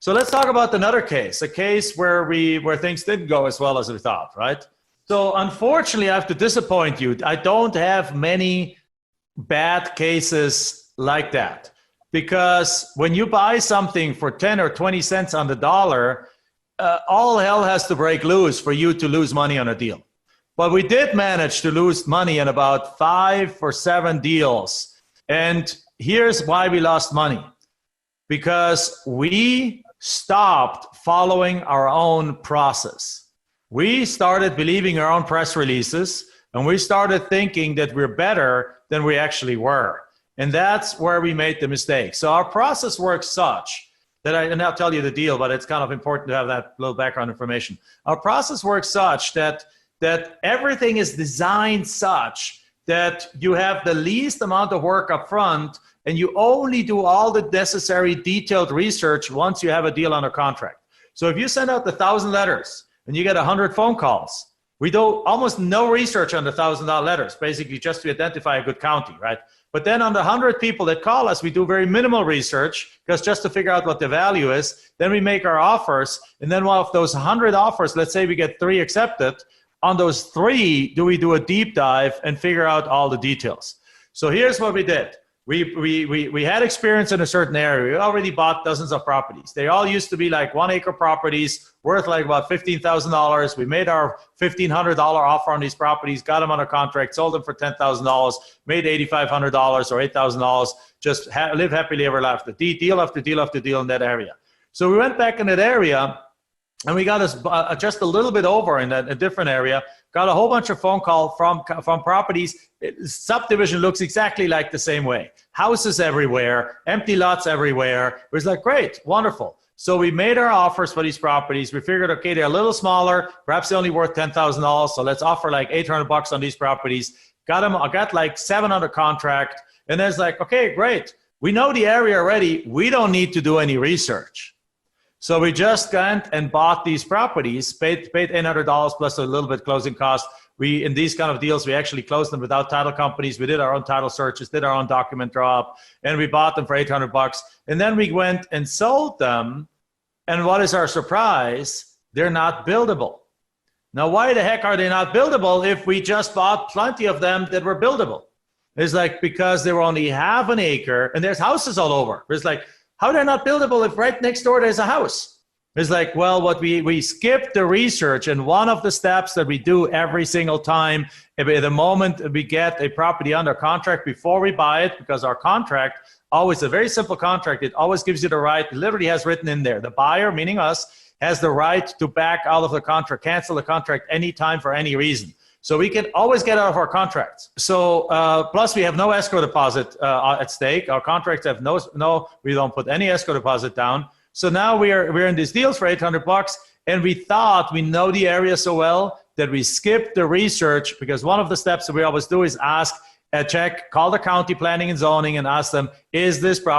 So let's talk about another case, a case where things didn't go as well as we thought, right? So unfortunately, I have to disappoint you. I don't have many bad cases like that, because when you buy something for 10 or 20 cents on the dollar, all hell has to break loose for you to lose money on a deal. But we did manage to lose money on about 5 or 7 deals. And here's why we lost money. Because we stopped following our own process. We started believing our own press releases, and we started thinking that we're better than we actually were. And that's where we made the mistake. So our process works such that and I'll tell you the deal, but it's kind of important to have that little background information. Our process works such that everything is designed such that you have the least amount of work up front, and you only do all the necessary detailed research once you have a deal under contract. So if you send out 1,000 letters and you get 100 phone calls, we do almost no research on the $1,000 letters, basically just to identify a good county, right? But then on the 100 people that call us, we do very minimal research, because just to figure out what the value is, then we make our offers, and then of those 100 offers, let's say we get 3 accepted, on those 3, we do a deep dive and figure out all the details. So here's what we did. We had experience in a certain area. We already bought dozens of properties. They all used to be like 1-acre properties worth like about $15,000. We made our $1,500 offer on these properties, got them under contract, sold them for $10,000, made $8,500 or $8,000, just live happily ever after. Deal after deal after deal in that area. So we went back in that area, and we got us just a little bit over in a different area, got a whole bunch of phone calls from properties. Subdivision looks exactly like the same way. Houses everywhere, empty lots everywhere. It was like, great, wonderful. So we made our offers for these properties. We figured, okay, they're a little smaller, perhaps they're only worth $10,000, so let's offer like $800 on these properties. I got like 7 under contract, and then it's like, okay, great. We know the area already. We don't need to do any research. So we just went and bought these properties, paid $800 plus a little bit closing cost. In these kind of deals, we actually closed them without title companies. We did our own title searches, did our own document draw up, and we bought them for $800. And then we went and sold them. And what is our surprise? They're not buildable. Now, why the heck are they not buildable if we just bought plenty of them that were buildable? It's like, because they were only half an acre, and there's houses all over. It's like, how they're not buildable if right next door there's a house? It's like, well, we skipped the research, and one of the steps that we do every single time, at the moment we get a property under contract, before we buy it, because our contract, always a very simple contract, it always gives you the right, it literally has written in there, the buyer, meaning us, has the right to back out of the contract, cancel the contract anytime for any reason. So we can always get out of our contracts. So plus we have no escrow deposit at stake. Our contracts have we don't put any escrow deposit down. So now we're in these deals for $800, and we thought we know the area so well that we skipped the research, because one of the steps that we always do is call the county planning and zoning and ask them, is this property